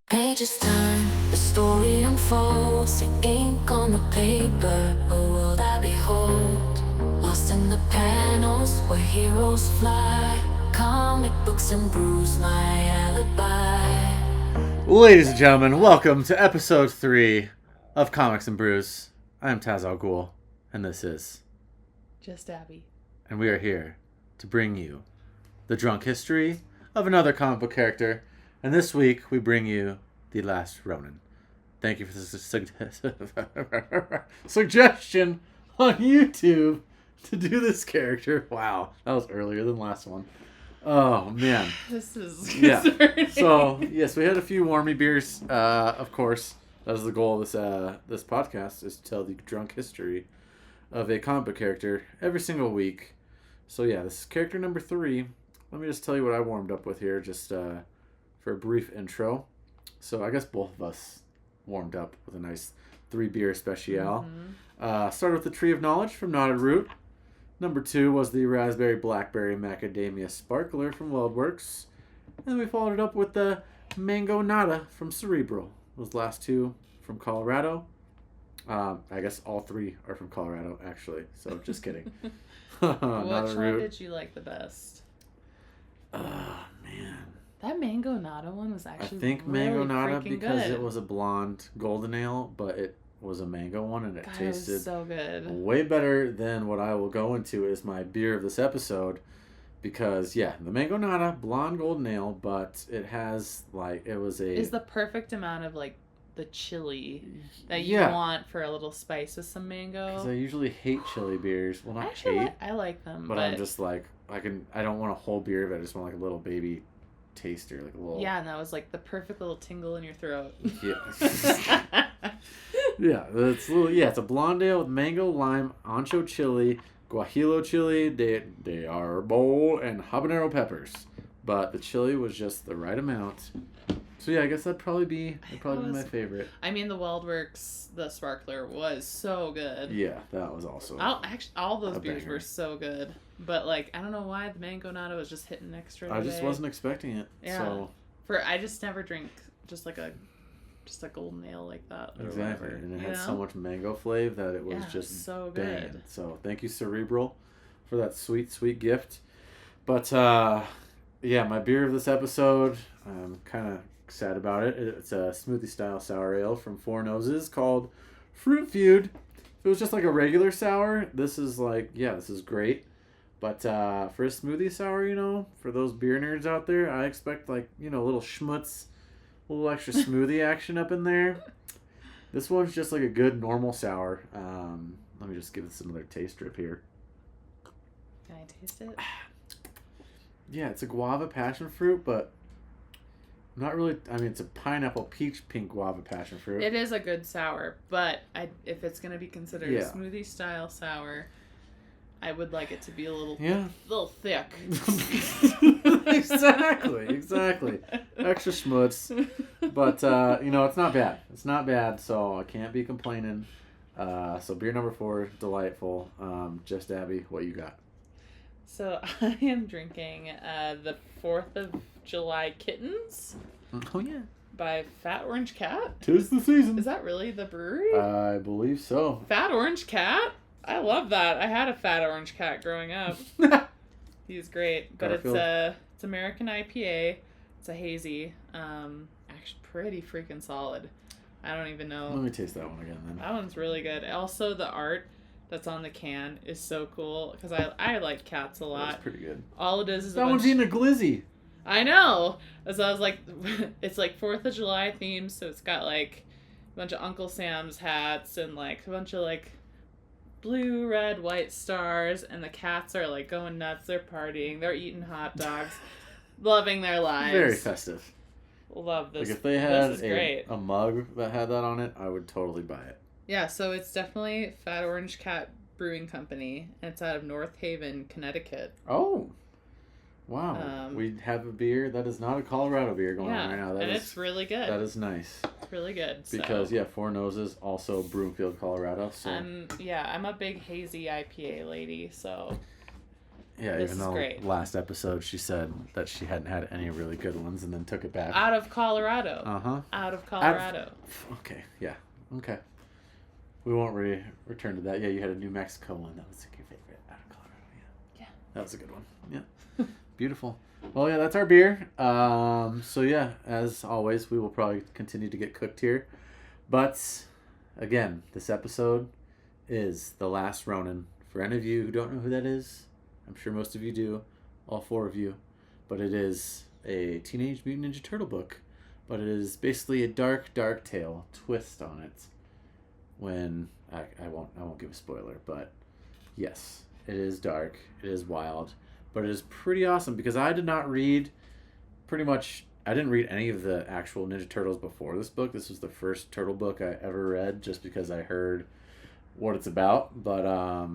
Pages turn, the story unfolds, the ink on the paper, a world I behold. Lost in the panels where heroes fly, comic books and brews, my alibi. Ladies and gentlemen, welcome to episode 3 of Comics and Brews. I am TazAlGhul, and this is Just Abby. And we are here to bring you the drunk history of another comic book character. And this week, we bring you the Last Ronin. Thank you for the suggestion on YouTube to do this character. Wow, that was earlier than last one. Oh, man. This is concerning. So, yes, we had a few warmy beers, of course. That is the goal of this podcast, is to tell the drunk history of a comic book character every single week. So, yeah, this is character number 3. Let me just tell you what I warmed up with here, just for a brief intro. So I guess both of us warmed up with a nice 3-beer special. Started with the Tree of Knowledge from Knotted Root. Number 2 was the Raspberry Blackberry Macadamia Sparkler from Weldworks. And then we followed it up with the Mango Nada from Cerebral. Those last 2 from Colorado. I guess all 3 are from Colorado, actually. So just kidding. Which one did you like the best? Man. That Mango Nada one was actually I think really Mango Nada because good. it was a blonde golden ale, but it was a mango one and it God, tasted it was so good. way better than what I will go into is my beer of this episode. Because the Mango Nada, blonde golden ale, but it has Is the perfect amount of the chili that you want for a little spice with some mango. Because I usually hate chili beers. Well, not hate. I like them, but I'm just I don't want a whole beer of it. I just want a little baby taster, like a little. Yeah, and that was the perfect little tingle in your throat. Yeah. It's a blonde ale with mango, lime, ancho chili, guajillo chili, de arbol, and habanero peppers. But the chili was just the right amount. So yeah, I guess that'd probably be my favorite. I mean, the Weldworks, the Sparkler was so good. Yeah, that was also. All those beers were so good, but I don't know why the Mango Nada was just hitting extra. I just wasn't expecting it. Yeah. So. I just never drink just a golden ale like that. Exactly, and it had so much mango flavor that it was just so good. banging. So thank you, Cerebral, for that sweet, sweet gift. But my beer of this episode, I'm kind of sad about it. It's a smoothie style sour ale from Four Noses called Fruit Feud. If it was just a regular sour, this is this is great. But for a smoothie sour, for those beer nerds out there, I expect little schmutz, a little extra smoothie action up in there. This one's just a good normal sour. Let me just give this another taste strip here. Can I taste it? Yeah, it's a guava passion fruit, but not really. I mean, it's a pineapple peach pink guava passion fruit. It is a good sour, but if it's going to be considered a smoothie style sour, I would like it to be a little thick. Exactly. Extra schmutz. But, it's not bad. It's not bad, so I can't be complaining. So beer number 4, delightful. Just Abby, what you got? So I am drinking the 4th of July Kittens. Oh, yeah. By Fat Orange Cat. 'Tis the season. Is that really the brewery? I believe so. Fat Orange Cat? I love that. I had a Fat Orange Cat growing up. He's great. But it's American IPA. It's a hazy. Actually pretty freaking solid. I don't even know. Let me taste that one again then. That one's really good. Also, the art that's on the can is so cool because I like cats a lot. That's pretty good. All it is that one's eating a glizzy. I know. So I was it's 4th of July themed, so it's got a bunch of Uncle Sam's hats and a bunch of blue, red, white stars, and the cats are going nuts. They're partying. They're eating hot dogs, loving their lives. Very festive. Love this. If they had a mug that had that on it, I would totally buy it. Yeah, so it's definitely Fat Orange Cat Brewing Company, and it's out of North Haven, Connecticut. Oh, wow. We have a beer that is not a Colorado beer going on right now. It's really good. That is nice. It's really good. Because, Four Noses, also Broomfield, Colorado. So. I'm a big hazy IPA lady, so. Yeah, This even is though great. last episode she said that she hadn't had any really good ones and then took it back. Out of Colorado. Uh-huh. Out of Colorado. Okay, yeah. Okay. We won't return to that. Yeah, you had a New Mexico one. That was your favorite. Out of Colorado, yeah. Yeah. That was a good one. Yeah. Beautiful. Well, yeah, that's our beer. So, yeah, as always, we will probably continue to get cooked here. But, again, this episode is The Last Ronin. For any of you who don't know who that is, I'm sure most of you do, all 4 of you. But it is a Teenage Mutant Ninja Turtle book. But it is basically a dark, dark tale twist on it. When I won't give a spoiler, but yes, it is dark, it is wild, but it is pretty awesome because I didn't read any of the actual Ninja Turtles before this book. This was the first Turtle book I ever read just because I heard what it's about. But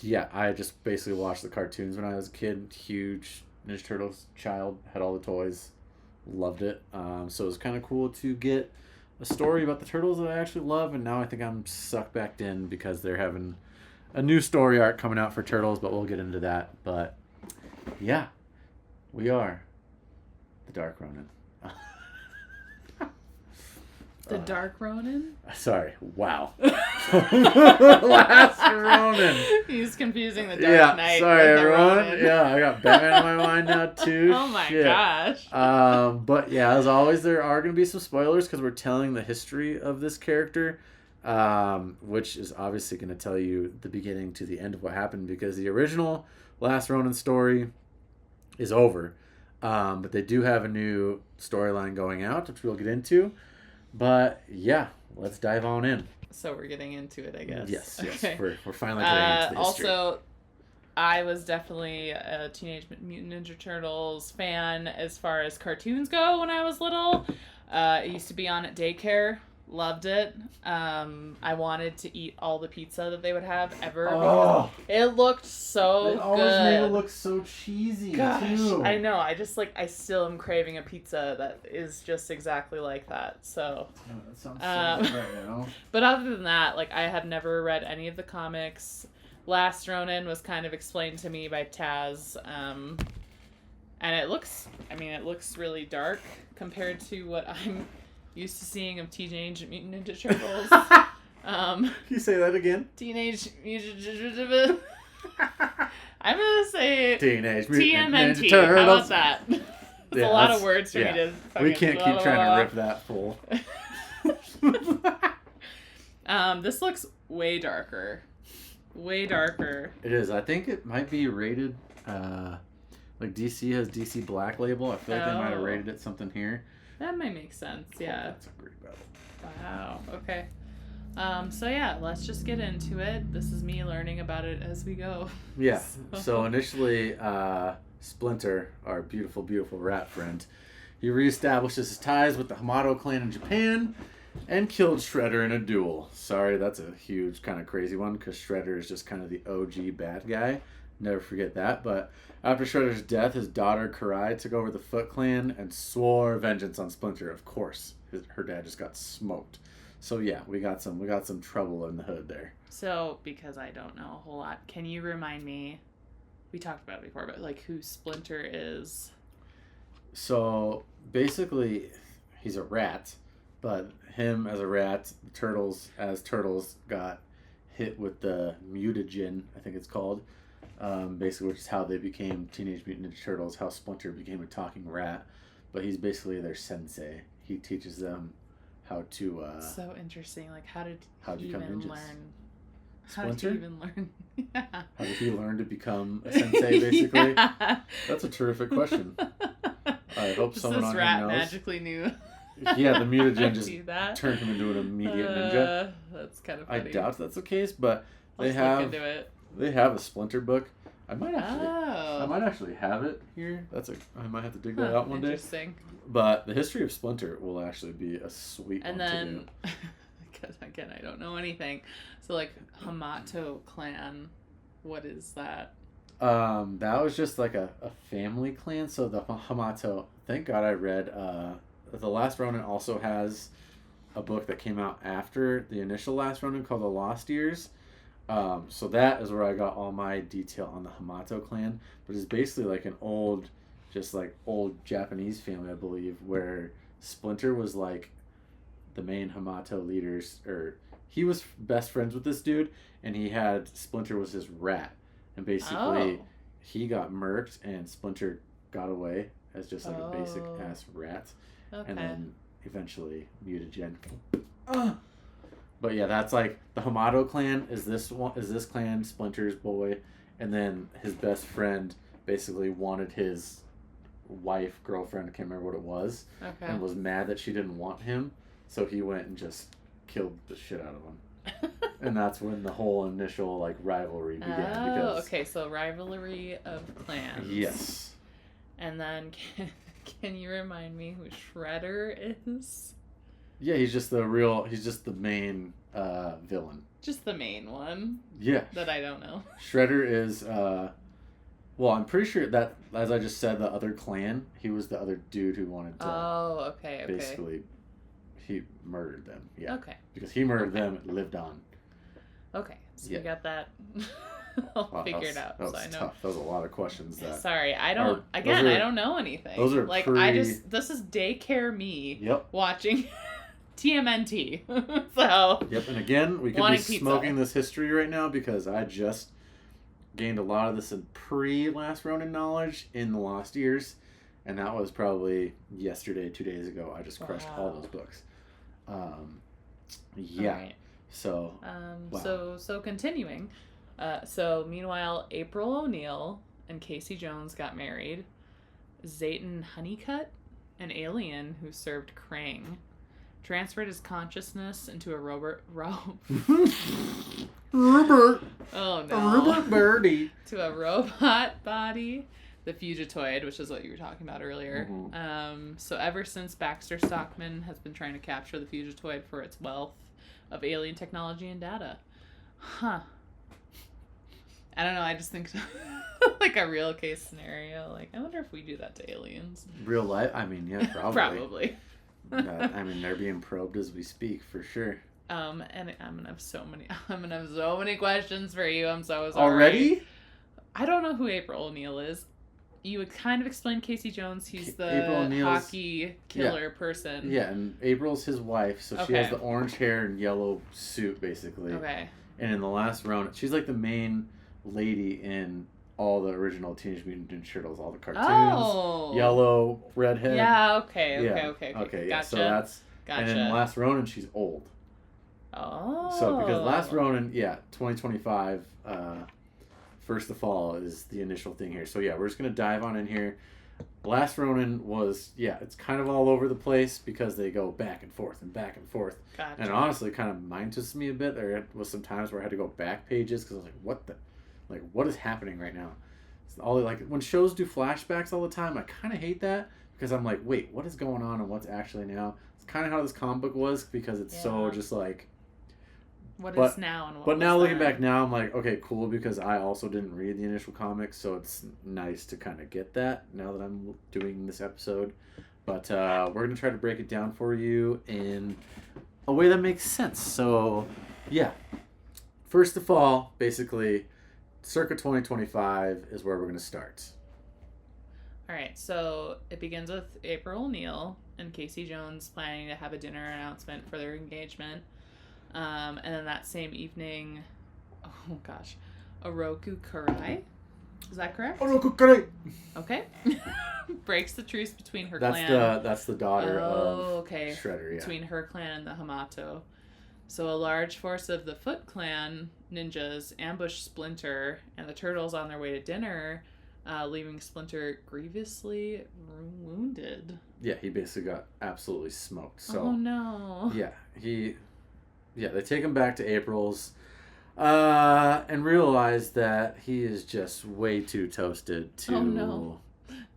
yeah, I just basically watched the cartoons when I was a kid. Huge Ninja Turtles child, had all the toys, loved it. So it was kind of cool to get a story about the turtles that I actually love, and now I think I'm sucked back in because they're having a new story arc coming out for Turtles, but we'll get into that. But yeah, we are the Dark Ronin. The Dark Ronin? Sorry, wow. Last Ronin. He's confusing the Dark Knight. Sorry, with the everyone. Ronin. Yeah, I got Batman in my mind now too. Oh my Shit. gosh. But yeah, as always, there are going to be some spoilers because we're telling the history of this character, which is obviously going to tell you the beginning to the end of what happened because the original Last Ronin story is over. But they do have a new storyline going out, which we'll get into. But yeah, let's dive on in. So we're getting into it, I guess. Yes. Okay. We're finally getting into the history. Also, I was definitely a Teenage Mutant Ninja Turtles fan as far as cartoons go when I was little. It used to be on at daycare. Loved it. I wanted to eat all the pizza that they would have ever. Oh, it looked so it always good. made it look so cheesy, Gosh, too. I know. I still am craving a pizza that is just exactly like that. So. Oh, that sounds so good right now. But other than that, like, I have never read any of the comics. Last Ronin was kind of explained to me by Taz, and it looks really dark compared to what I'm used to seeing of Teenage Mutant Ninja Turtles. Can you say that again? Teenage Mutant. I'm gonna say Teenage Mutant TMNT. Ninja Turtles. How about that? It's Yeah, a lot that's- of words for me to. We fucking can't blah, keep blah, trying blah. to rip that full. This looks way darker. Way darker. It is. I think it might be rated. Like DC has DC Black Label. I feel like they might have Oh. rated it something here. That might make sense. Yeah. That's a great battle. Wow. Okay. So yeah, let's just get into it. This is me learning about it as we go. Yeah. So initially, Splinter, our beautiful, beautiful rat friend, he reestablishes his ties with the Hamato clan in Japan and killed Shredder in a duel. Sorry, that's a huge kind of crazy one because Shredder is just kind of the OG bad guy. Never forget that. But after Shredder's death, his daughter Karai took over the Foot Clan and swore vengeance on Splinter. Of course, her dad just got smoked. So yeah, we got some trouble in the hood there. So, because I don't know a whole lot, can you remind me? We talked about it before, but like who Splinter is? So basically, he's a rat, but him as a rat, turtles as turtles got hit with the mutagen, I think it's called. Basically, which is how they became Teenage Mutant Ninja Turtles. How Splinter became a talking rat, but he's basically their sensei. He teaches them how to. So interesting. Like, how did how to he become even ninjas. learn? Splinter? How did he even learn? Yeah. How did he learn to become a sensei? Basically, Yeah. That's a terrific question. I hope Just someone this on rat here knows. magically knew. Yeah, the mutagen just do that. turned him into an immediate ninja. That's kind of I funny. doubt that's the case, but I'll they just have look into it. they have a Splinter book. I might Oh. actually have it here. I might have to dig that out one day. Interesting. But the history of Splinter will actually be a sweet And one then, because again, I don't know anything. So, like, Hamato clan, what is that? That was just like a family clan. So the Hamato, thank God I read, The Last Ronin also has a book that came out after the initial Last Ronin called The Lost Years. So that is where I got all my detail on the Hamato clan, but it's basically like an old, just like old Japanese family, I believe, where Splinter was like the main Hamato leaders, or he was best friends with this dude, and he had Splinter was his rat, and basically he got murked, and Splinter got away as just like a basic ass rat, and then eventually mutagen. But yeah, that's like the Hamato clan is this clan, Splinter's boy, and then his best friend basically wanted his wife, girlfriend, I can't remember what it was, and was mad that she didn't want him, so he went and just killed the shit out of him. And that's when the whole initial like rivalry began. Okay, so rivalry of clans. Yes. And then can you remind me who Shredder is? Yeah, he's just the main villain. Just the main one. Yeah. That I don't know. Shredder is well, I'm pretty sure that, as I just said, the other clan, he was the other dude who wanted to basically he murdered them. Yeah. Okay. Because he murdered them and lived on. Okay. So you got that all figured out. That was I know. Tough. That was a lot of questions. Sorry, I don't. I don't know anything. Those are like this is daycare me. Yep. Watching TMNT. So. Yep. And again, we could be smoking this history right now because I just gained a lot of this in pre-Last Ronin knowledge in the Lost Years, and that was probably yesterday, 2 days ago. I just crushed all those books. Yeah. Right. So. So continuing. So meanwhile, April O'Neil and Casey Jones got married. Zayton Honeycutt, an alien who served Krang, transferred his consciousness into a Robert. Oh no. Robert Birdie. To a robot body, the Fugitoid, which is what you were talking about earlier. Mm-hmm. So ever since Baxter Stockman has been trying to capture the Fugitoid for its wealth of alien technology and data. Huh. I don't know, I just think like a real case scenario. Like, I wonder if we do that to aliens. Real life? I mean, yeah, probably. Probably. I mean, they're being probed as we speak, for sure. And I'm gonna have so many questions for you. I'm so sorry. Already? I don't know who April O'Neil is. You would kind of explain Casey Jones. He's the hockey killer person. Yeah, and April's his wife, so she has the orange hair and yellow suit, basically. Okay. And in the Last Ronin, she's like the main lady in all the original Teenage Mutant Ninja Turtles, all the cartoons. Oh. Yellow, redhead. Yeah, okay. Okay, gotcha. So that's... Gotcha. And in Last Ronin, she's old. Oh. So, because Last Ronin, 2025, First to Fall is the initial thing here. So, yeah, we're just going to dive on in here. Last Ronin was, it's kind of all over the place because they go back and forth and back and forth. Gotcha. And honestly, it kind of mind twisted me a bit. There was some times where I had to go back pages because I was like, what is happening right now? It's all like when shows do flashbacks all the time, I kind of hate that because I'm like, wait, what is going on and what's actually now? It's kind of how this comic book was because it's so just like... What is now and what But now looking then? back now, I'm like, okay, cool, because I also didn't read the initial comics, so it's nice to kind of get that now that I'm doing this episode. But we're going to try to break it down for you in a way that makes sense. So, yeah. First of all, basically, circa 2025 is where we're going to start. All right, so it begins with April O'Neil and Casey Jones planning to have a dinner announcement for their engagement. And then that same evening, oh gosh, Oroku Kurai, is that correct? Oroku Kurai! Okay. Breaks the truce between her clan. That's the daughter of Shredder, yeah. Between her clan and the Hamato. So a large force of the Foot Clan ninjas ambush Splinter and the Turtles on their way to dinner, leaving Splinter grievously wounded. Yeah, he basically got absolutely smoked. So, oh no. Yeah, they take him back to April's and realize that he is just way too toasted to... Oh, no.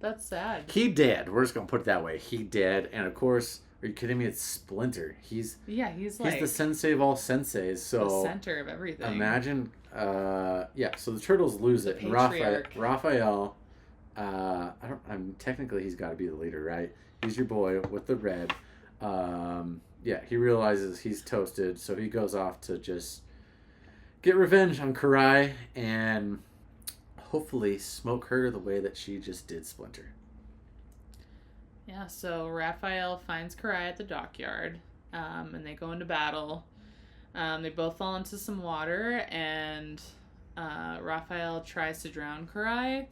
That's sad. He dead. We're just going to put it that way. He dead. And, of course, are you kidding me? It's Splinter. He's the sensei of all senseis. So the center of everything. Imagine... so the Turtles lose it. And Raphael... technically, he's got to be the leader, right? He's your boy with the red. He realizes he's toasted, so he goes off to just get revenge on Karai and hopefully smoke her the way that she just did Splinter. Yeah, so Raphael finds Karai at the dockyard, and they go into battle. They both fall into some water, and Raphael tries to drown Karai.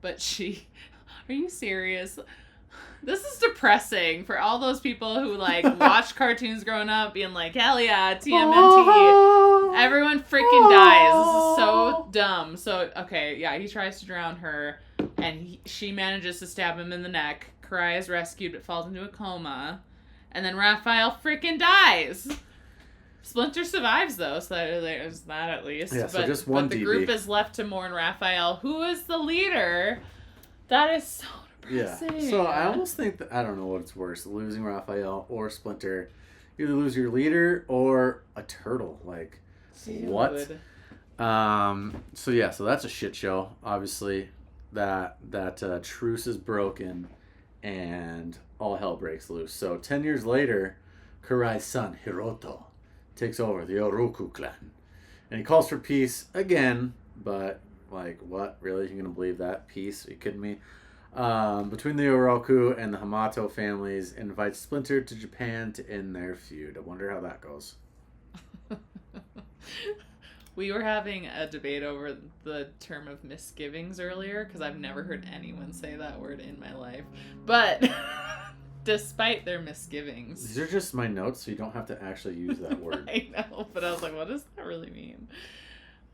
But she... Are you serious? This is depressing for all those people who, like, watched cartoons growing up being like, hell yeah, TMNT. Everyone freaking dies. This is so dumb. So, okay, yeah, he tries to drown her, and she manages to stab him in the neck. Karai is rescued but falls into a coma. And then Raphael freaking dies. Splinter survives, though, so there's that at least. Yeah, so just one but the DB. group is left to mourn Raphael, who is the leader. That is so depressing. Yeah. So I almost think that, I don't know what's worse, losing Raphael or Splinter. You either lose your leader or a turtle. Like, Dude. what? So yeah, so that's a shit show. Obviously, that truce is broken and all hell breaks loose. So 10 years later, Karai's son, Hiroto, takes over the Oroku clan. And he calls for peace again, but, like, what? Really? You're going to believe that? Peace? Are you kidding me? Between the Oroku and the Hamato families, invites Splinter to Japan to end their feud. I wonder how that goes. We were having a debate over the term of misgivings earlier, because I've never heard anyone say that word in my life. But... despite their misgivings. These are just my notes, so you don't have to actually use that word. I know, but I was like, what does that really mean?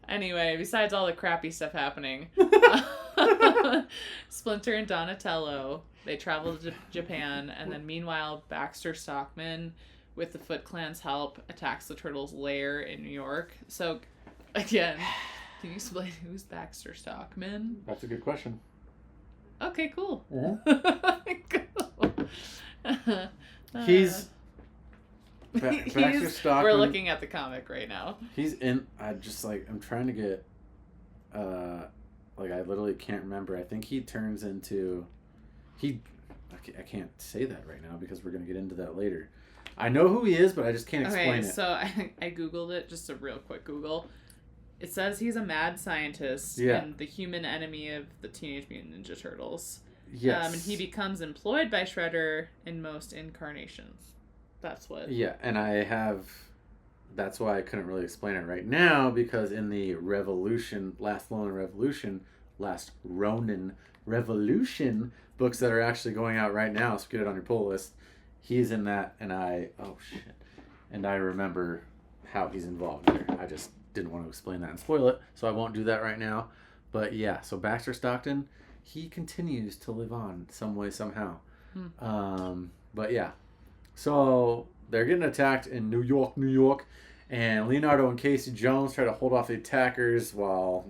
Anyway, besides all the crappy stuff happening, Splinter and Donatello, they travel to Japan, and then meanwhile, Baxter Stockman, with the Foot Clan's help, attacks the Turtles' lair in New York. So, again, can you explain who's Baxter Stockman? That's a good question. Okay, cool. Mm-hmm. Cool. He's Baxter Stockman. We're looking at the comic right now. He's in. I'm trying to get. I literally can't remember. I think he turns into. I can't say that right now because we're gonna get into that later. I know who he is, but I just can't explain it. So I googled it, just a real quick Google. It says he's a mad scientist and the human enemy of the Teenage Mutant Ninja Turtles. Yes. And he becomes employed by Shredder in most incarnations. That's what... Yeah, and that's why I couldn't really explain it right now, because in the Last Ronin Revolution books that are actually going out right now, so get it on your pull list, he's in that, and I remember how he's involved there. I just didn't want to explain that and spoil it, so I won't do that right now. But yeah, so Baxter Stockton, he continues to live on some way, somehow. But yeah, so they're getting attacked in New York, and Leonardo and Casey Jones try to hold off the attackers while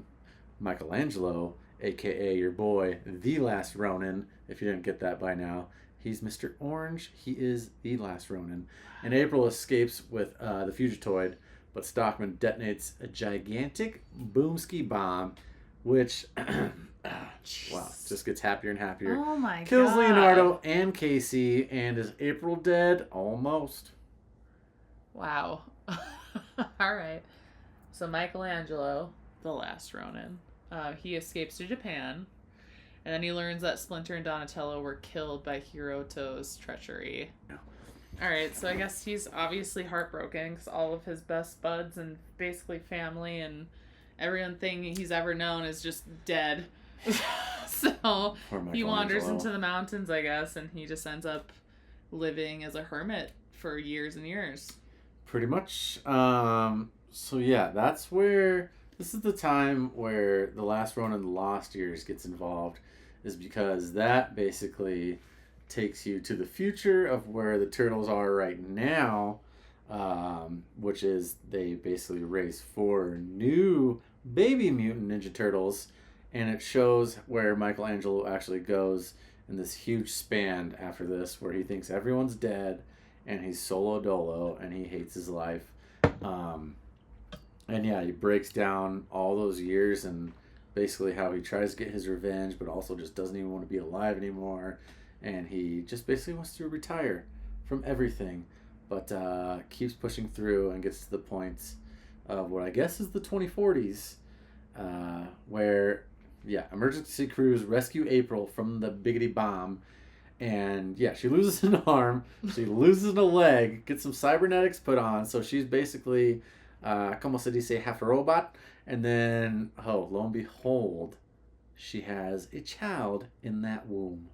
Michelangelo, aka your boy, the Last Ronin, if you didn't get that by now, he's Mr. Orange, he is the Last Ronin. And April escapes with the Fugitoid, but Stockman detonates a gigantic boomski bomb, which, wow, just gets happier and happier. Oh my god. Kills Leonardo and Casey, and is April dead? Almost. Wow. Alright. So Michelangelo, the Last Ronin, he escapes to Japan, and then he learns that Splinter and Donatello were killed by Hiroto's treachery. No. Alright, so I guess he's obviously heartbroken because all of his best buds and basically family and everything he's ever known is just dead. So he wanders into the mountains, I guess, and he just ends up living as a hermit for years and years. Pretty much. So yeah, this is the time where the Last Ronin the Lost Years gets involved, is because that basically takes you to the future of where the Turtles are right now, which is they basically raise 4 new baby mutant Ninja Turtles, and it shows where Michelangelo actually goes in this huge span after this, where he thinks everyone's dead, and he's solo dolo, and he hates his life. And yeah, he breaks down all those years and basically how he tries to get his revenge, but also just doesn't even want to be alive anymore. And he just basically wants to retire from everything, but keeps pushing through and gets to the point of what I guess is the 2040s, where, emergency crews rescue April from the biggity bomb. And, she loses an arm, she loses a leg, gets some cybernetics put on, so she's basically, como se dice, half a robot. And then, lo and behold, she has a child in that womb.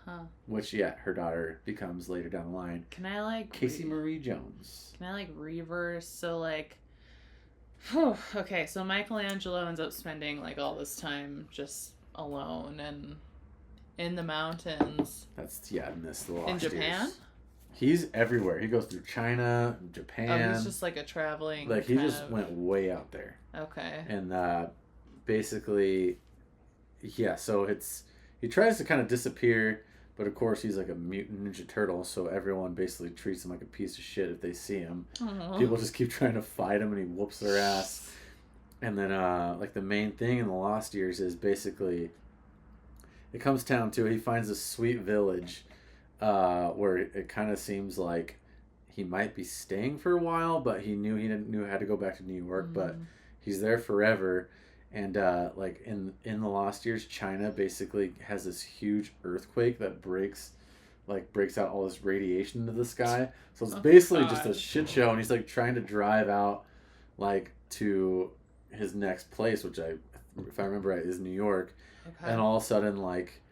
Huh. Which, her daughter becomes later down the line. Can I, like... Casey Marie Jones. Can I, like, reverse? So, like... okay, so Michelangelo ends up spending, like, all this time just alone and in the mountains. That's, in this Lost in Japan? Years. He's everywhere. He goes through China, Japan. Oh, he's just, like, a traveling... Like, he just went way out there. Okay. And, basically... so it's... He tries to kind of disappear, but of course he's like a mutant Ninja Turtle, so everyone basically treats him like a piece of shit if they see him. Aww. People just keep trying to fight him and he whoops their ass. And then, like, the main thing in the Lost Years is basically... It comes down to he finds a sweet village where it kind of seems like he might be staying for a while, but he didn't how to go back to New York, but he's there forever. And, like, in the Lost Years, China basically has this huge earthquake that breaks out all this radiation into the sky. So it's basically just a shit show, and he's, like, trying to drive out, like, to his next place, which if I remember right, is New York. Okay. And all of a sudden, like,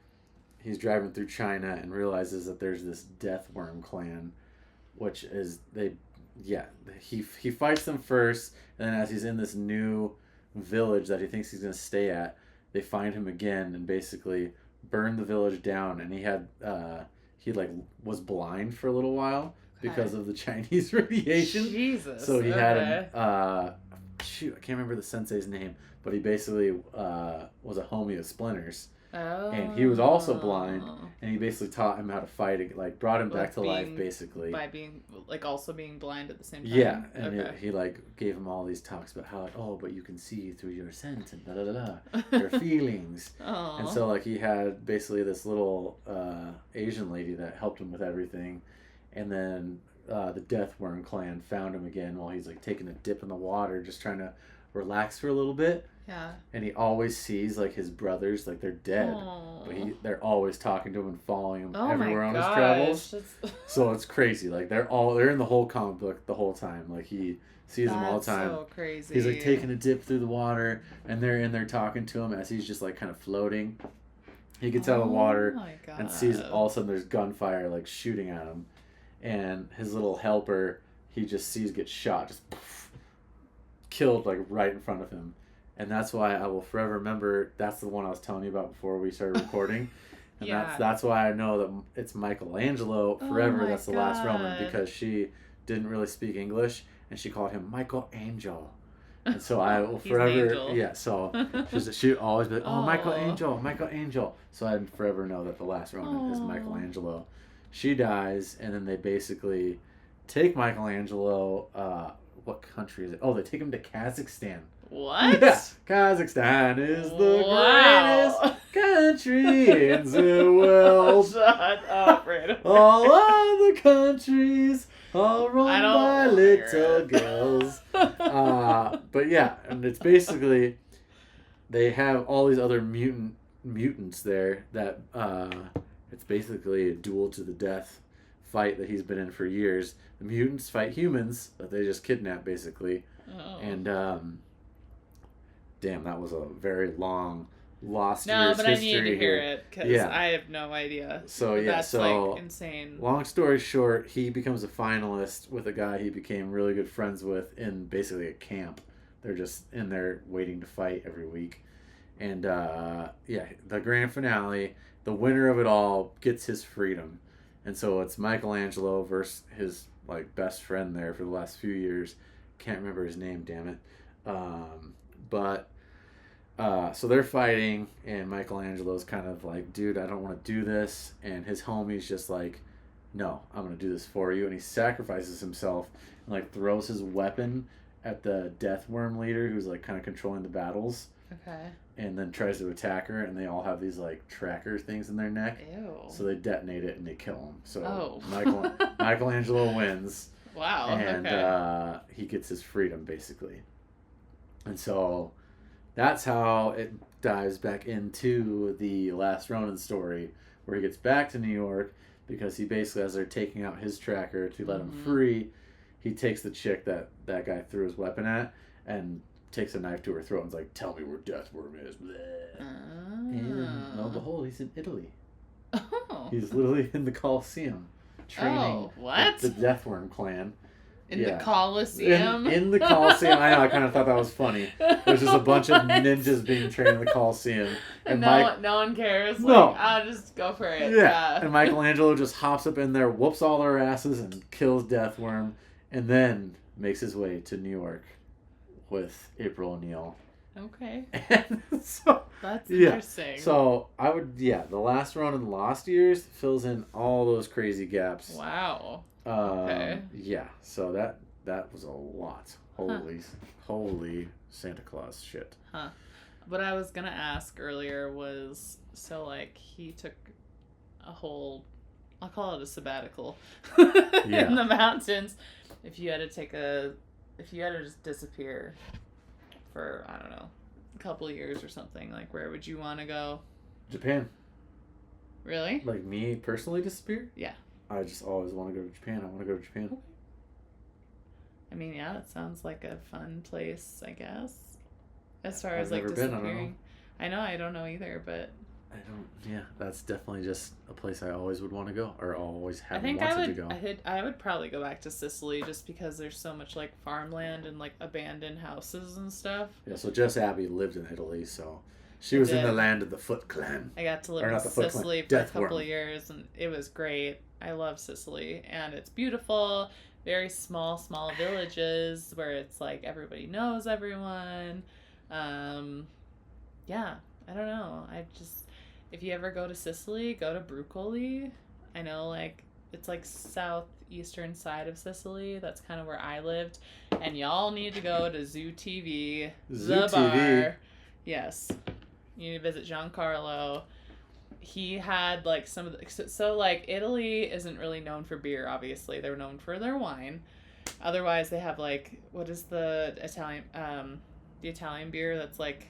he's driving through China and realizes that there's this Death Worm clan, which is, he fights them first, and then as he's in this new village that he thinks he's going to stay at, they find him again and basically burn the village down. And he was blind for a little while because of the Chinese radiation. Jesus. So he had I can't remember the sensei's name, but he basically was a homie of Splinter's. Oh. And he was also blind, and he basically taught him how to fight, like, brought him back to life, basically. By being, like, also being blind at the same time? Yeah, and he like, gave him all these talks about how, but you can see through your scent and da-da-da-da, your feelings. Aww. And so, like, he had basically this little Asian lady that helped him with everything, and then the Death Worm clan found him again while he's, like, taking a dip in the water, just trying to relax for a little bit. Yeah. And he always sees, like, his brothers, like, they're dead. Aww. But they're always talking to him and following him everywhere on his gosh. travels. So it's crazy. Like, they're in the whole comic book the whole time. Like, he sees them all the time. That's so crazy. He's, like, taking a dip through the water, and they're in there talking to him as he's just, like, kind of floating. He gets out of the water and sees all of a sudden there's gunfire, like, shooting at him. And his little helper, he just sees get shot, just killed, like, right in front of him. And that's why I will forever remember, that's the one I was telling you about before we started recording. And that's why I know that it's Michelangelo forever. That's the Last Ronin, because she didn't really speak English, and she called him Michael Angel. And so I will forever, so she'd always be like, Michael Angel. So I'd forever know that the Last Ronin is Michelangelo. She dies, and then they basically take Michelangelo, what country is it? Oh, they take him to Kazakhstan. What? Yeah. Kazakhstan is the greatest country in the world. Shut up, Brandon. All other countries are run by little girls. But yeah, and it's basically they have all these other mutants there that it's basically a duel to the death fight that he's been in for years. The mutants fight humans that they just kidnap, basically. Oh. And damn, that was a very long Lost No, Years but I history need to hear here. it because I have no idea. So That's so like insane. Long story short, he becomes a finalist with a guy he became really good friends with in basically a camp. They're just in there waiting to fight every week. And the grand finale, the winner of it all gets his freedom. And so it's Michelangelo versus his, like, best friend there for the last few years. Can't remember his name, damn it. So they're fighting, and Michelangelo's kind of like, dude, I don't want to do this. And his homie's just like, no, I'm going to do this for you. And he sacrifices himself and, like, throws his weapon at the Death Worm leader who's, like, kind of controlling the battles. Okay. And then tries to attack her, and they all have these, like, tracker things in their neck. Ew. So they detonate it and they kill him. So Oh. Michelangelo wins. Wow. And Okay. he gets his freedom, basically. And so that's how it dives back into the Last Ronin story, where he gets back to New York because he basically, as they're taking out his tracker to let him free, he takes the chick that guy threw his weapon at and takes a knife to her throat and's like, "Tell me where Deathworm is." And lo and behold, he's in Italy. Oh. He's literally in the Colosseum training the Deathworm clan. In the Colosseum? In the Colosseum. I know, I kind of thought that was funny. There's just a bunch of ninjas being trained in the Colosseum. And no one cares. No. Like, I'll just go for it. Yeah. And Michelangelo just hops up in there, whoops all their asses, and kills Deathworm, and then makes his way to New York with April O'Neil. Okay. And so, that's interesting. So the Last Ronin Lost Years fills in all those crazy gaps. Wow. Okay. Yeah. So that was a lot. Holy Santa Claus shit. Huh. What I was gonna ask earlier was, so like he took a whole, I'll call it a sabbatical, in the mountains. If you had to just disappear for, I don't know, a couple of years or something, like where would you want to go? Japan. Really? Like me personally disappear? Yeah. I just always want to go to Japan. I want to go to Japan. Okay. I mean, yeah, it sounds like a fun place, I guess. As far as like disappearing. I know, I don't know either, but that's definitely just a place I always would want to go, or always have wanted to go. I would probably go back to Sicily just because there's so much like farmland and like abandoned houses and stuff. Yeah, so Just Abby lived in Italy, so she was in the land of the Foot Clan. I got to live in Sicily for a couple of years, and it was great. I love Sicily, and it's beautiful. Very small villages where it's like everybody knows everyone. Yeah, I don't know. If you ever go to Sicily, go to Brucoli. I know, like, it's like southeastern side of Sicily. That's kind of where I lived. And y'all need to go to Zoo TV, the bar. Yes. You need to visit Giancarlo. He had, like, some of the... So, like, Italy isn't really known for beer, obviously. They're known for their wine. Otherwise, they have, like... What is the Italian beer that's, like...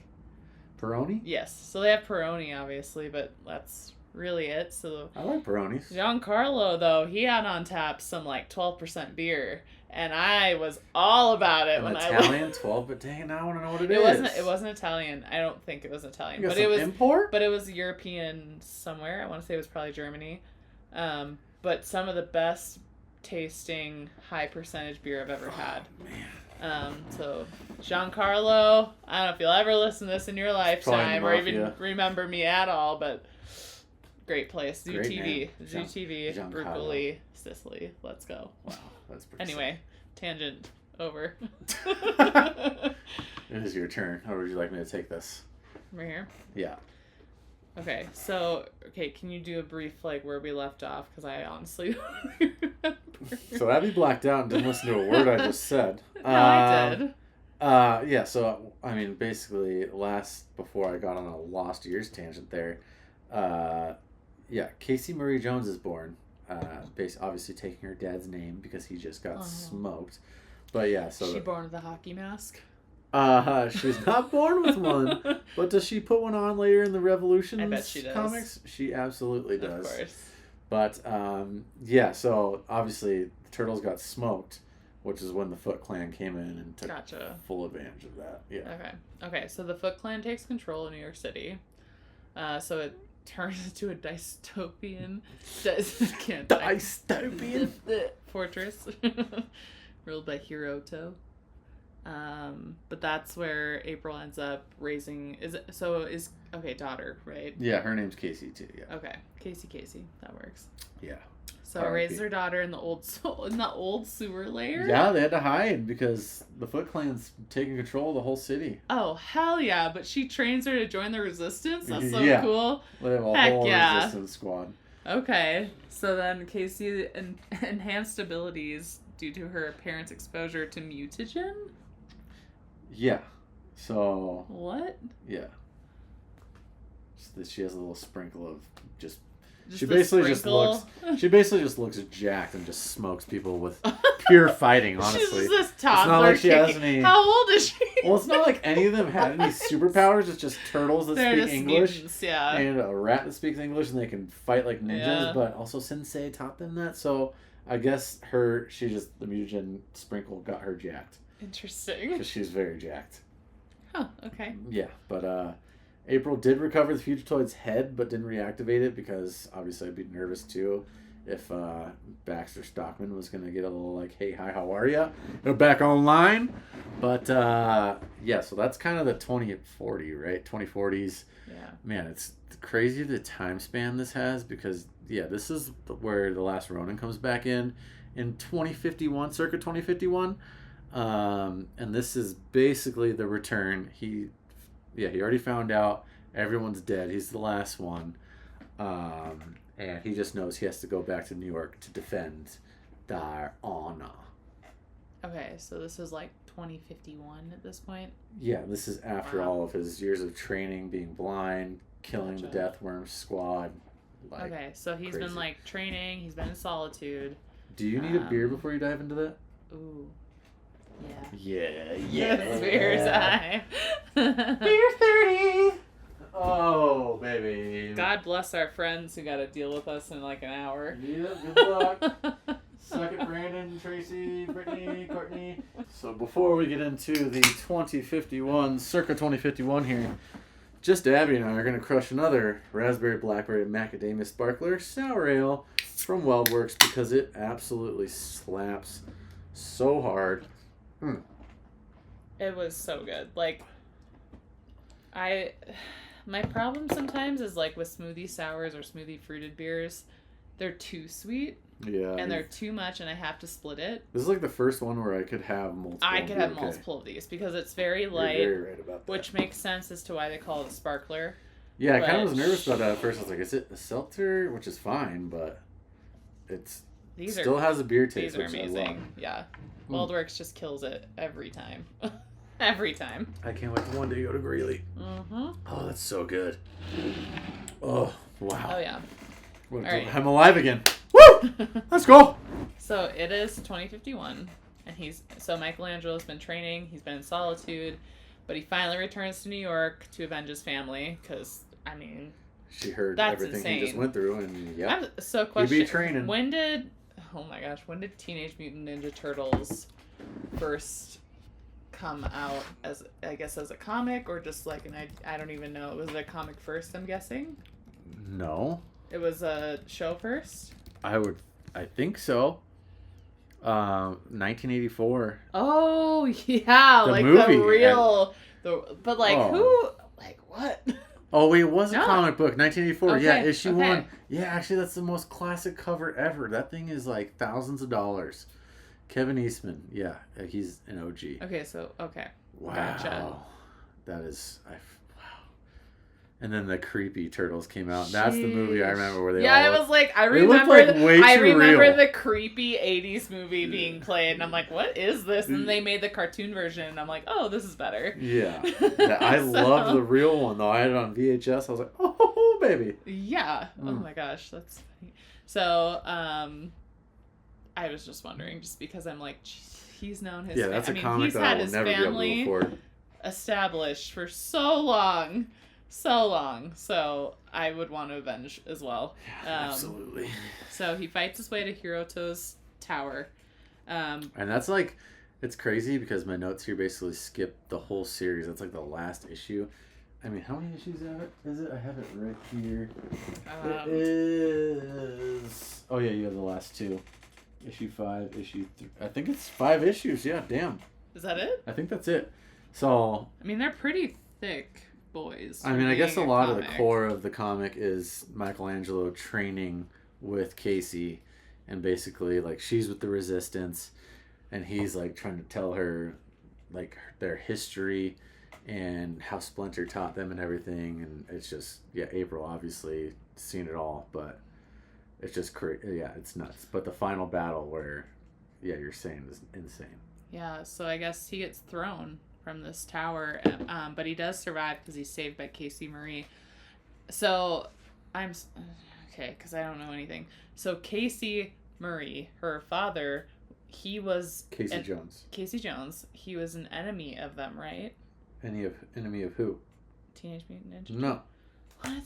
Peroni? Yes. So they have Peroni, obviously, but that's really it. So I like Peronis. Giancarlo, though, he had on tap some, like, 12% beer. And I was all about it when Italian 12, but dang, now I want to know what it is. It wasn't Italian. I don't think it was Italian. But it was import? But it was European somewhere. I want to say it was probably Germany. But some of the best tasting high percentage beer I've ever had. Man. So Giancarlo, I don't know if you'll ever listen to this in your lifetime or even remember me at all, but great place. Zoo TV, Brucoli, Sicily. Let's go. Wow, that's pretty Anyway, tangent over. It is your turn. How would you like me to take this? Right here? Yeah. Okay, so, can you do a brief, like, where we left off? Because I honestly don't remember. So Abby blacked out and didn't listen to a word I just said. No, I did. Yeah, so, I mean, basically, before I got on a Lost Years tangent there, Casey Marie Jones is born, obviously taking her dad's name because he just got smoked. But yeah, so... Is she born with a hockey mask? She's not born with one, but does she put one on later in the Revolutions I bet she does. comics? She absolutely does. Of course. But, so obviously the Turtles got smoked, which is when the Foot Clan came in and took full advantage of that. Yeah. Okay, so the Foot Clan takes control of New York City. So it turns into a dystopian fortress ruled by Hiroto. But that's where April ends up raising. Daughter, right? Yeah, her name's Casey too. Yeah. Okay, Casey, that works. Yeah. So raises her daughter in the old sewer layer. Yeah, they had to hide because the Foot Clan's taking control of the whole city. Oh hell yeah! But she trains her to join the resistance. That's so cool. They have a whole resistance squad. Okay, so then Casey enhanced abilities due to her parents' exposure to mutagen. Yeah. So. What? Yeah. So she has a little sprinkle of just She basically just looks jacked and just smokes people with pure fighting, honestly. She's just this toddler. It's not like she has any... How old is she? Well, it's not like any of them had any superpowers. It's just turtles that They're speak just English. Mutants, yeah. And a rat that speaks English, and they can fight like ninjas, Yeah. but also Sensei taught them that. So I guess the mutagen sprinkle got her jacked. Interesting. Because she's very jacked. Oh, okay. Yeah, but April did recover the Fugitoid's head, but didn't reactivate it because obviously I'd be nervous too if Baxter Stockman was going to get a little like, hey, hi, how are ya? Go back online. But yeah, so that's kind of the 2040, right? 2040s. Yeah. Man, it's crazy the time span this has because, yeah, this is where the Last Ronin comes back in 2051, circa 2051. And this is basically the return. He already found out everyone's dead. He's the last one. And he just knows he has to go back to New York to defend their honor. Okay, so this is like 2051 at this point? Yeah, this is after all of his years of training, being blind, killing the Death Worm squad. Like, okay, so he's been like training, he's been in solitude. Do you need a beer before you dive into that? Ooh. Yeah. Yes, beer's high. Beer 30! Oh, baby. God bless our friends who got to deal with us in like an hour. Yeah, good luck. Suck it, Brandon, Tracy, Brittany, Courtney. So before we get into the circa 2051 here, just Abby and I are going to crush another raspberry, blackberry, macadamia sparkler sour ale from Weldworks because it absolutely slaps so hard. It was so good. Like, my problem sometimes is like with smoothie sours or smoothie fruited beers, they're too sweet. Yeah. And they're too much and I have to split it. This is like the first one where I could have multiple. I could have multiple of these because it's very light. You're very right about that. Which makes sense as to why they call it a sparkler. Yeah, I kind of was nervous about that at first. I was like, is it a seltzer? Which is fine, but still has a beer taste. These are amazing. Yeah. Weldworks just kills it every time. Every time. I can't wait to one day go to Greeley. Mm-hmm. Oh, that's so good. Oh, wow. Oh, yeah. All right. I'm alive again. Woo! Let's go. So it is 2051, and Michelangelo's been training. He's been in solitude, but he finally returns to New York to avenge his family because, I mean, she heard that's everything insane. he just went through, and yeah. So question. He be training. When did Teenage Mutant Ninja Turtles first come out as a comic or just like I don't even know. Was it a comic first, I'm guessing? No. It was a show first? I think so. 1984. Oh, yeah, The like movie, the real but like who like what? Oh wait, it was a comic book, 1984. Okay, Yeah, issue 1. okay. Yeah, actually that's the most classic cover ever. That thing is like thousands of dollars. Kevin Eastman. Yeah, he's an OG. Okay, so Wow. Gotcha. That is wow. And then the creepy turtles came out. That's the movie I remember where they all I was like, I remember remember the creepy 80s movie being played, and I'm like, what is this? And they made the cartoon version, and I'm like, oh, this is better. Yeah. I loved the real one, though. I had it on VHS. I was like, oh, baby. Yeah. Oh, my gosh. That's funny. So, I was just wondering, just because I'm like, he's known his that's a comic he's that had I will his never be able to family afford. established for so long. So I would want to avenge as well. Absolutely. So he fights his way to Hiroto's tower. And that's like, it's crazy because my notes here basically skip the whole series. That's like the last issue. I mean, how many issues is it? I have it right here. It is... Oh yeah, you have the last 2. Issue 5, issue 3. I think it's 5 issues. Yeah, damn. Is that it? I think that's it. So... I mean, they're pretty thick boys. I mean, I guess a lot of the comic. core of the comic is Michelangelo training with Casey, and basically, like, she's with the Resistance, and he's, like, trying to tell her, like, their history and how Splinter taught them and everything, and it's just, April obviously seen it all, but it's just crazy. Yeah, it's nuts. But the final battle where, you're saying is insane. Yeah, so I guess he gets thrown from this tower, but he does survive because he's saved by Casey Marie. So Okay, because I don't know anything. So Casey Murray, her father, he was... Casey Jones. Casey Jones. He was an enemy of them, right? Enemy of who? Teenage Mutant Ninja Turtles? No. What?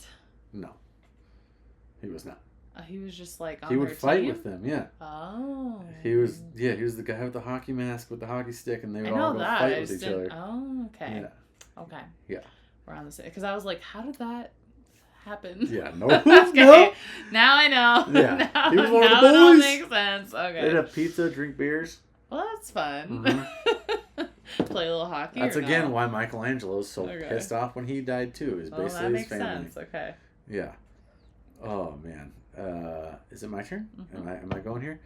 No. He was not. He was just like on He would their fight team? with them, yeah. Oh. He was the guy with the hockey mask with the hockey stick, and they would all go I fight with just each other. Oh, okay. Yeah. Okay. Yeah. We're on the same. Because I was like, how did that happen? Yeah, no. Okay. No. Now I know. Yeah. Now, He was one of the now it all boys. makes sense. Okay. They'd have pizza, drink beers. Well, that's fun. Mhm. Play a little hockey. That's or again no? why Michelangelo's so Okay. pissed off when he died too. Is Well, basically that his makes family. sense. Okay. Yeah. Oh man. Is it my turn? Mhm. Am I going here?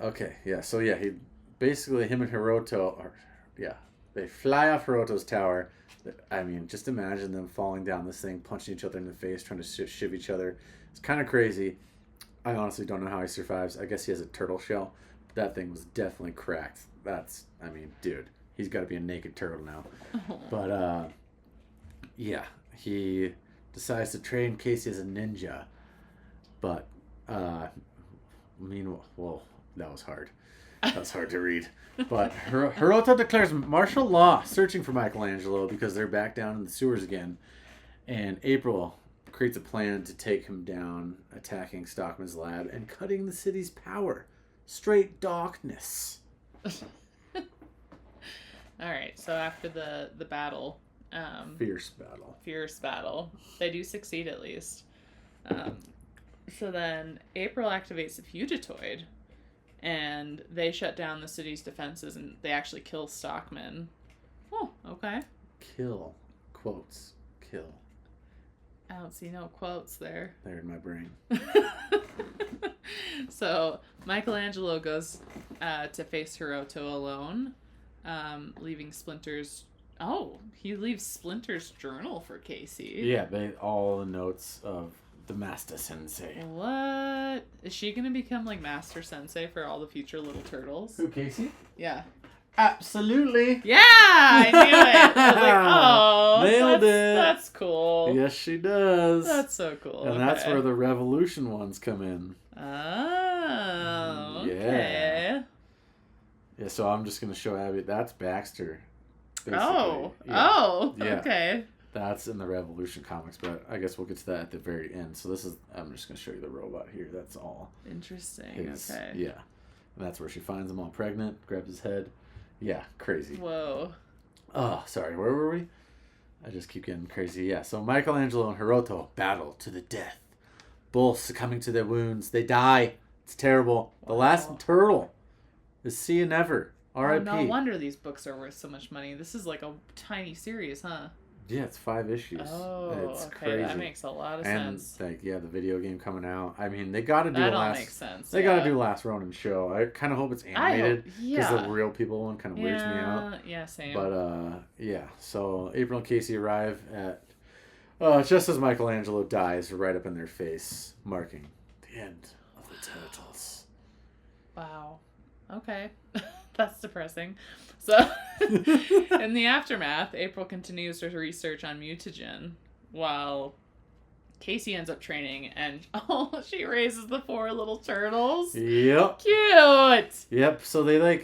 Okay. Yeah. So yeah, him and Hiroto they fly off Hiroto's tower. I mean, just imagine them falling down this thing, punching each other in the face, trying to shiv each other. It's kind of crazy. I honestly don't know how he survives. I guess he has a turtle shell. But that thing was definitely cracked. Dude, he's got to be a naked turtle now. Oh. But yeah, he decides to train Casey as a ninja. But meanwhile, well, that was hard. That was hard to read. But Hiroto declares martial law, searching for Michelangelo because they're back down in the sewers again. And April creates a plan to take him down, attacking Stockman's lab and cutting the city's power. Straight darkness. All right. So after the battle, Fierce battle. they do succeed at least. So then April activates the Fugitoid, and they shut down the city's defenses, and they actually kill Stockman. Oh, okay. Kill. Quotes. Kill. I don't see no quotes there. They're in my brain. So Michelangelo goes to face Hiroto alone, leaving Splinter's... Oh, he leaves Splinter's journal for Casey. Yeah, all the notes of the Master Sensei. What? Is she going to become like Master Sensei for all the future little turtles? Who, Casey? Yeah. Absolutely. Yeah, I knew it. I was like, oh, Nailed it. That's cool. Yes, she does. That's so cool. And that's where the Revolution ones come in. Oh, okay. Yeah, so I'm just going to show Abby. That's Baxter. Basically. Oh, Yeah. Okay. That's in the Revolution comics, but I guess we'll get to that at the very end. So I'm just going to show you the robot here. That's all. Interesting. Okay. Yeah. And that's where she finds him all pregnant, grabs his head. Yeah, crazy. Whoa. Oh, sorry. Where were we? I just keep getting crazy. Yeah, so Michelangelo and Hiroto battle to the death. Both succumbing to their wounds. They die. It's terrible. The last turtle is see you never. R.I.P. Oh, no wonder these books are worth so much money. This is like a tiny series, huh? Yeah, it's 5 issues. Oh, it's okay. crazy. That makes a lot of and sense. the video game coming out. I mean, they got to do That a all last. makes sense. They got to do Last Ronin show. I kind of hope it's animated because the real people one kind of weirds me out. Yeah, same. But yeah. So April and Casey arrive at just as Michelangelo dies, right up in their face, marking the end of the Turtles. Wow. Okay. That's depressing. So, in the aftermath, April continues her research on mutagen while Casey ends up training, and she raises the 4 little turtles. Yep. Cute. Yep. So they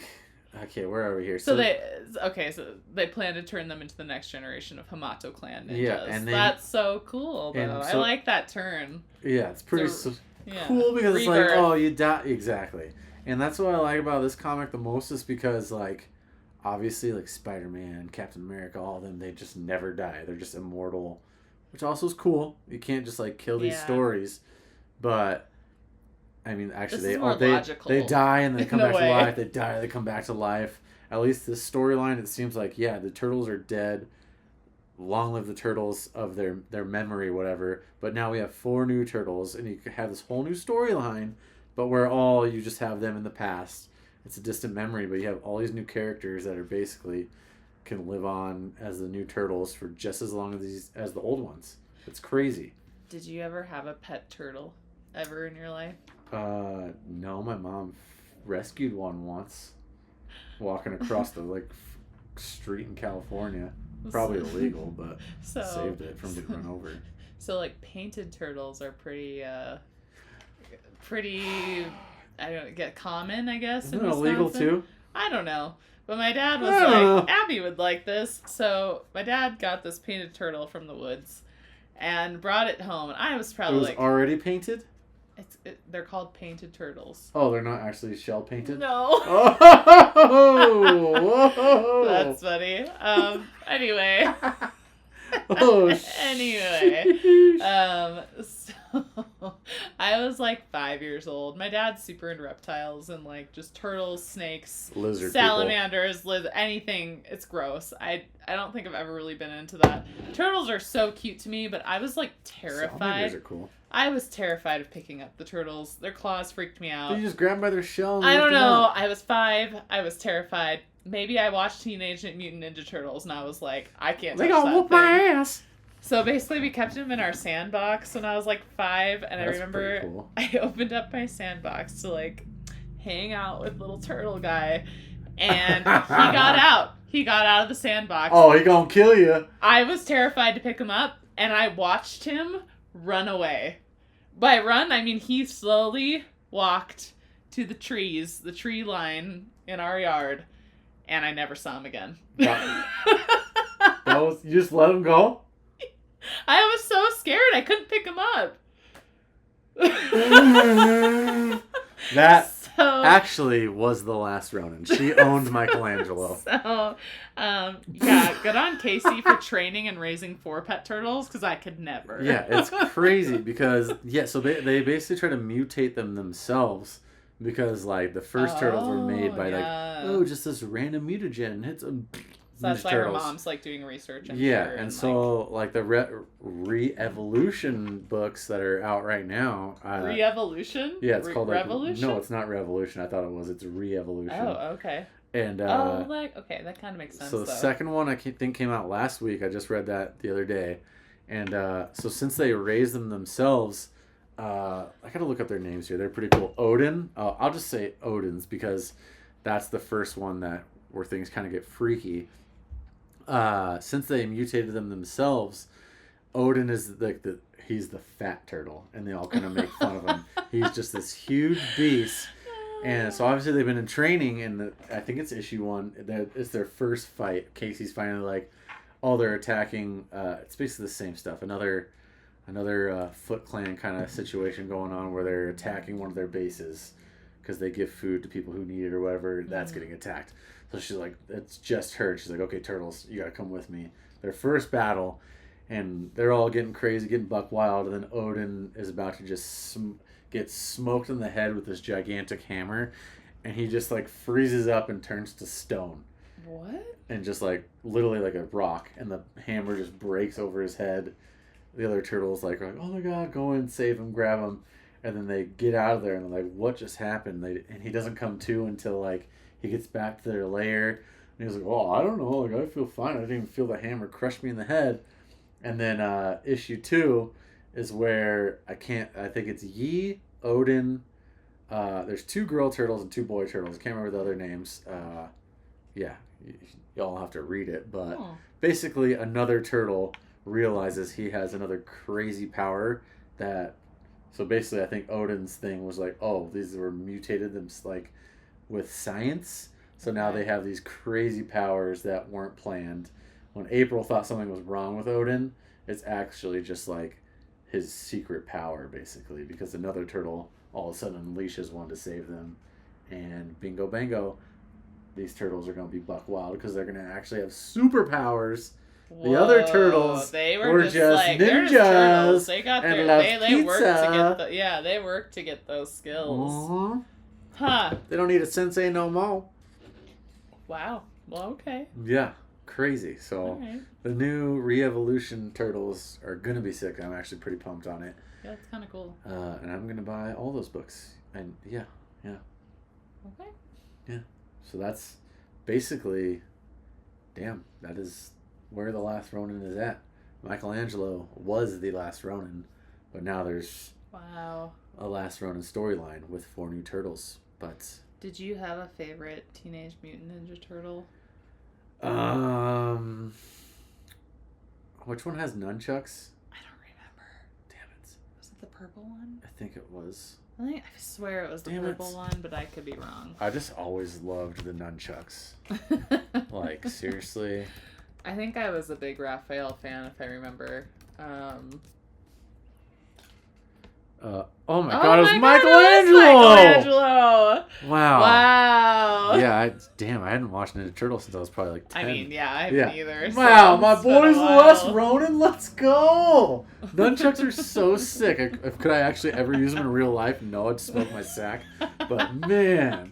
okay, where are we here? So they plan to turn them into the next generation of Hamato clan ninjas. Yeah, and that's so cool though. I like that turn. Yeah, it's pretty Yeah. cool because Rebirth. it's like, oh, you die. Exactly. And that's what I like about this comic the most is because, like, obviously, like, Spider-Man, Captain America, all of them, they just never die. They're just immortal, which also is cool. You can't just, like, kill these stories. But, I mean, actually, they die and they come back to life. They die, they come back to life. At least this storyline, it seems like, yeah, the turtles are dead. Long live the turtles of their memory, whatever. But now we have 4 new turtles, and you have this whole new storyline. But where you just have them in the past. It's a distant memory, but you have all these new characters that are basically can live on as the new turtles for just as long as the old ones. It's crazy. Did you ever have a pet turtle ever in your life? No, my mom rescued one once, walking across the street in California. Probably illegal, but saved it from getting run over. So like painted turtles are pretty I don't get common, I guess. Isn't in it illegal Wisconsin. too? I don't know. But my dad was I don't know. like, Abby would like this. So my dad got this painted turtle from the woods and brought it home. And I was It probably was like, already painted? they're called painted turtles. Oh, they're not actually shell painted? No. Oh! Whoa! That's funny. Anyway. Oh, Anyway. So I was like 5 years old. My dad's super into reptiles and like just turtles, snakes, Lizard salamanders, anything. It's gross. I don't think I've ever really been into that. Turtles are so cute to me, but I was like terrified. Salamanders are cool. I was terrified of picking up the turtles. Their claws freaked me out. You just grab them by their shell and I lift don't them know. up. I was 5. I was terrified. Maybe I watched Teenage Mutant Ninja Turtles and I was like, I can't touch They gonna that whoop thing. my ass. So basically we kept him in our sandbox when I was like 5, and I That's remember pretty cool. I opened up my sandbox to like hang out with little turtle guy, and he got out. He got out of the sandbox. Oh, he gonna kill you. I was terrified to pick him up, and I watched him run away. By run, I mean he slowly walked to the trees, the tree line in our yard, and I never saw him again. You just let him go? I was so scared I couldn't pick him up. That So, actually was the Last Ronin. She owned Michelangelo. So, yeah, good on Casey for training and raising 4 pet turtles, because I could never. Yeah, it's crazy because, so they basically try to mutate them themselves because, like, the first turtles were made by, just this random mutagen. It's a... So that's Ninja why Turtles. her mom's, like, doing research. And so, like, the re-evolution books that are out right now... Re-evolution? Yeah, it's called, like... Revolution? No, it's not Revolution. I thought it was. It's re-evolution. Oh, okay. And, okay, that kind of makes sense, so the second one, I think, came out last week. I just read that the other day. And, so since they raised them themselves... I gotta look up their names here. They're pretty cool. Odin. I'll just say Odin's because that's the first one where things kind of get freaky. Since they mutated them themselves, Odin is like he's the fat turtle, and they all kind of make fun of him. He's just this huge beast, and so obviously they've been in training, and I think it's issue 1. It's their first fight. Casey's finally like, they're attacking. It's basically the same stuff. Another Foot Clan kind of situation going on where they're attacking one of their bases because they give food to people who need it or whatever. That's getting attacked. So she's like, it's just her. She's like, okay, turtles, you gotta come with me. Their first battle, and they're all getting crazy, getting buck wild, and then Odin is about to just get smoked in the head with this gigantic hammer, and he just like freezes up and turns to stone. What? And just like, literally like a rock, and the hammer just breaks over his head. The other turtles like are like, oh my god, go in, save him, grab him. And then they get out of there, and they're like, what just happened? And he doesn't come to until like, he gets back to their lair, and he's like, "Oh, I don't know. Like, I feel fine. I didn't even feel the hammer crush me in the head." And then issue 2 is where I think it's Yi, Odin. There's 2 girl turtles and 2 boy turtles. I can't remember the other names. Y'all have to read it. But basically, another turtle realizes he has another crazy power that. So basically, I think Odin's thing was like, these were mutated them like. With science, so now they have these crazy powers that weren't planned. When April thought something was wrong with Odin, it's actually just like his secret power, basically, because another turtle all of a sudden unleashes one to save them, and bingo bango, these turtles are going to be buck wild because they're going to actually have superpowers. Whoa, the other turtles they were just like, ninjas. Turtles. They got and they worked to pizza. get they worked to get those skills. Aww. Huh. They don't need a sensei no more. Wow. Well, okay. Yeah, crazy. So Right. the new re-evolution turtles are gonna be sick. I'm actually pretty pumped on it. Yeah, that's kind of cool. And I'm gonna buy all those books. And yeah. Okay. Yeah. So that's basically, that is where the Last Ronin is at. Michelangelo was the Last Ronin, but now there's Wow. a Last Ronin storyline with 4 new turtles. But Did you have a favorite Teenage Mutant Ninja Turtle? which one has nunchucks? I don't remember. it the purple one? I think it was. I swear it was the purple one, but I could be wrong. I just always loved the nunchucks. Like, seriously. I think I was a big Raphael fan, if I remember. Oh my god, it was Michelangelo! Michelangelo! Wow. Wow. Yeah, I hadn't watched Ninja Turtles since I was probably like 10. I mean, yeah, I haven't either. Wow, So my it's been a boy's the while. Last Ronin, let's go! Nunchucks are so sick. Could I actually ever use them in real life? No, I'd smoke my sack. But man,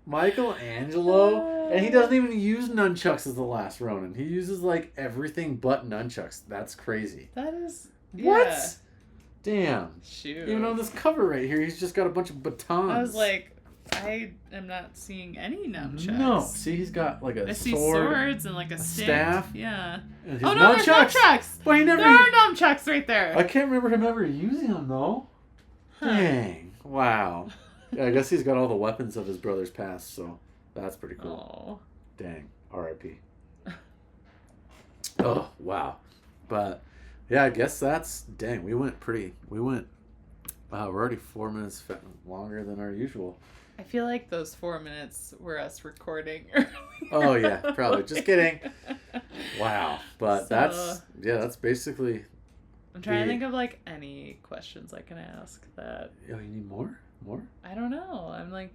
Michelangelo, and he doesn't even use nunchucks as the Last Ronin. He uses like everything but nunchucks. That's crazy. That is... What? Yeah. Damn. Shoot. Even on this cover right here, he's just got a bunch of batons. I was like, I am not seeing any nunchucks. No. See, he's got like a I see sword, swords and like a stick. staff. Yeah. And his Oh no, there's nunchucks! But he never. There are nunchucks right there. I can't remember him ever using them though. Huh. Dang. Wow. Yeah, I guess he's got all the weapons of his brother's past, so that's pretty cool. Oh. Dang. R.I.P. Oh, wow. But yeah, I guess that's dang. We're already 4 minutes longer than our usual. I feel like those 4 minutes were us recording. Oh yeah, probably. Just kidding. Wow. But So- that's basically. I'm trying to think of like any questions I can ask that. Oh, you need more? More? I don't know. I'm like,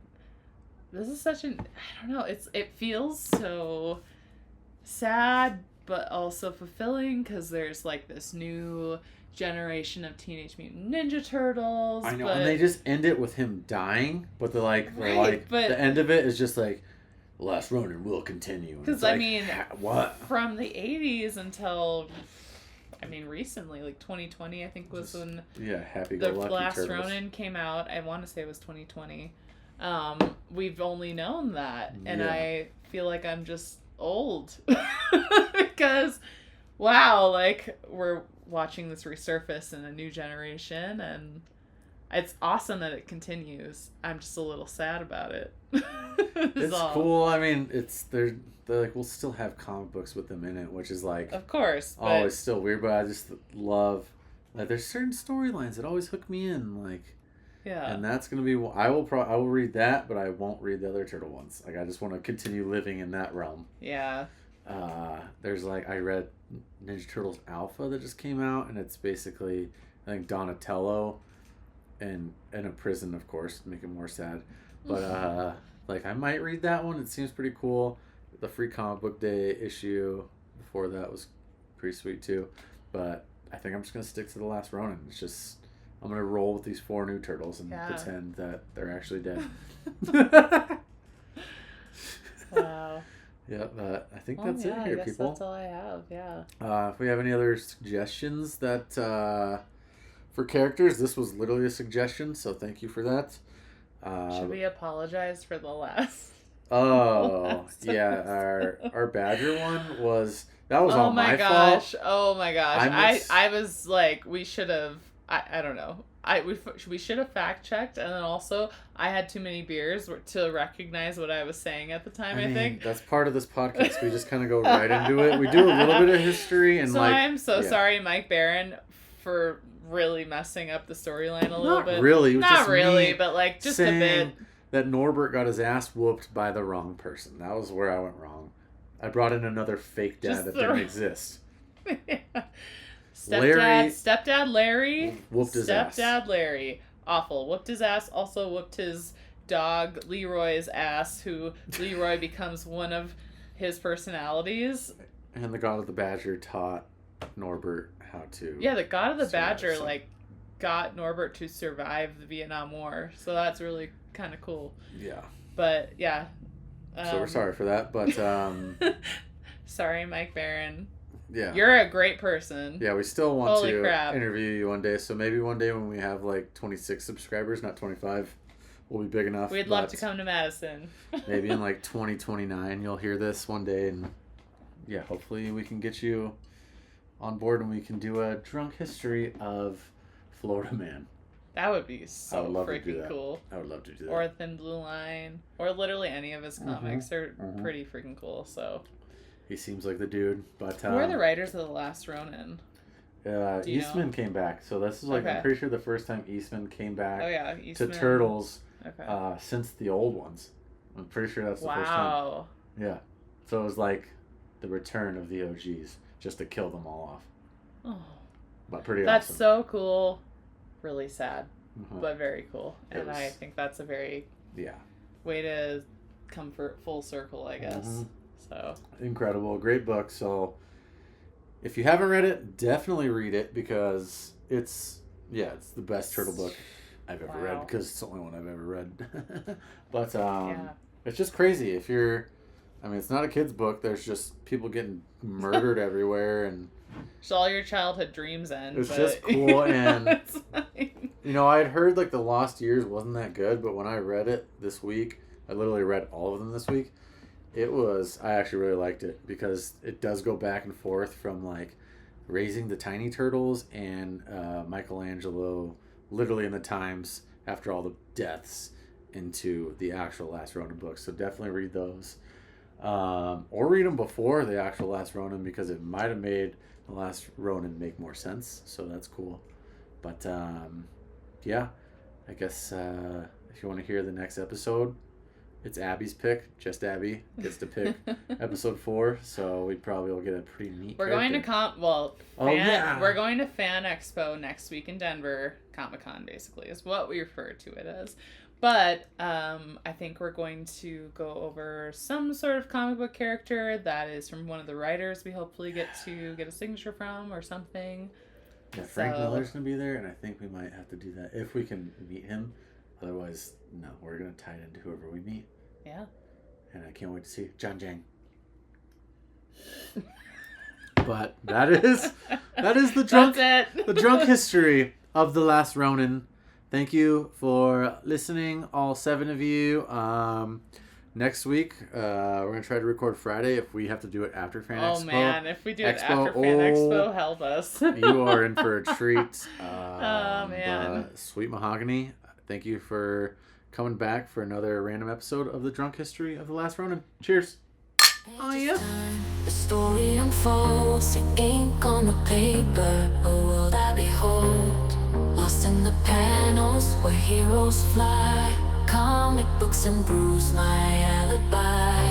this is such an, I don't know. It feels so sad, but also fulfilling because there's like this new generation of Teenage Mutant Ninja Turtles. I know, but and they just end it with him dying, but Right, but- the end of it is just like, Last Ronin will continue. And 'Cause, it's I like, mean, what? from the 80s until, I mean, recently, like 2020, I think was when Yeah, Happy the Go Lucky Last Turtles. Ronin came out. I want to say it was 2020. We've only known that, and Yeah. I feel like I'm just old because, wow, like we're watching this resurface in a new generation, and it's awesome that it continues. I'm just a little sad about it. It's cool. I mean, they're like, we'll still have comic books with them in it, which is like Of course, but always still weird, but I just love like there's certain storylines that always hook me in, like, yeah. and that's gonna be I will read that, but I won't read the other turtle ones. Like I just want to continue living in that realm. Yeah. There's like I read Ninja Turtles Alpha that just came out, and it's basically I think Donatello in a prison, of course, to make it more sad. But like I might read that one. It seems pretty cool. The free comic book day issue before that was pretty sweet too. But I think I'm just gonna stick to the Last Ronin. It's just I'm gonna roll with these 4 new turtles and Yeah. pretend that they're actually dead. Wow. Yeah, but I think Well, that's yeah, it here, I guess people. that's all I have. Yeah. If we have any other suggestions that for characters, this was literally a suggestion, so thank you for that. Should we apologize for the last? Oh last yeah, our Badger one was Oh all my my gosh! fault. Oh my gosh! I was like, we should have. I don't know. We should have fact checked, and then also I had too many beers to recognize what I was saying at the time. I mean, think that's part of this podcast. We just kind of go right into it. We do a little bit of history and so. like. I'm so yeah. sorry, Mike Barron, for really messing up the storyline a little Not bit. really. It was Not just really, me but like just a saying bit. that Norbert got his ass whooped by the wrong person. That was where I went wrong. I brought in another fake dad Just that the- didn't exist. Stepdad Larry whooped his ass. Stepdad Larry, awful. Whooped his ass. Also whooped his dog Leroy's ass. Who Leroy becomes one of his personalities. And the God of the Badger taught Norbert how to. Yeah, the God of the survive, Badger so- like got Norbert to survive the Vietnam War. So that's really kind of cool. Yeah. But yeah. So we're sorry for that, but Sorry, Mike Barron. yeah. You're a great person. Yeah, we still want Holy to crap. interview you one day. So maybe one day when we have like 26 subscribers, not 25, we'll be big enough. We'd love but to come to Madison. maybe in like 2029, you'll hear this one day, and yeah, hopefully we can get you on board and we can do a drunk history of Florida Man. That would be so would love to do freaking that. cool. I would love to do that. Or Thin Blue Line. Or literally any of his comics. They're mhm. pretty freaking cool. So He seems like the dude, but who are the writers of The Last Ronin? Do you Eastman know? came back. So this is like, Okay. I'm pretty sure the first time Eastman came back Oh yeah, to Eastman. Turtles Okay. since the old ones. I'm pretty sure that's the first time. Wow. Yeah. So it was like the return of the OGs just to kill them all off. Oh, But pretty that's awesome. so cool. Really sad, Mhm. but very cool. It And I was- think that's a very Yeah. way to come full circle, I guess. Mhm. So Incredible. Great book. So if you haven't read it, definitely read it because it's the best turtle book I've ever read Wow. because it's the only one I've ever read. But yeah. it's just crazy. If you're, I mean, it's not a kid's book. There's just people getting murdered everywhere, and So all your childhood dreams end. It's but just cool, and- it's fine. you know, I had heard like the Lost Years wasn't that good, but when I read it this week, I literally read all of them this week. I actually really liked it because it does go back and forth from like raising the tiny turtles and Michelangelo literally in the times after all the deaths into the actual Last Ronin books. So definitely read those. Or read them before the actual Last Ronin because it might have made the Last Ronin make more sense. So that's cool. But yeah, I guess if you want to hear the next episode, it's Abby's pick. Just Abby gets to pick episode 4. So we probably will get a pretty neat. We're going to we're going to Fan Expo next week in Denver. Comic-Con basically is what we refer to it as. But I think we're going to go over some sort of comic book character that is from one of the writers we hopefully get to get a signature from or something. Yeah, Frank So- Miller's gonna be there, and I think we might have to do that if we can meet him. Otherwise, no, we're gonna tie it into whoever we meet. Yeah. And I can't wait to see John Jang. But that is the drunk That's it. the drunk history of The Last Ronin. Thank you for listening, all 7 of you. Next week, we're going to try to record Friday if we have to do it after Fan Expo. Oh man, if we do it Expo, after Fan Expo, help us. You are in for a treat. Oh, man. But Sweet Mahogany, thank you for coming back for another random episode of The Drunk History of The Last Ronin. Cheers. Oh, yeah. The story unfolds, the ink on the paper, a world I behold. Lost in the panels where heroes fly, comic books and brews, my alibi.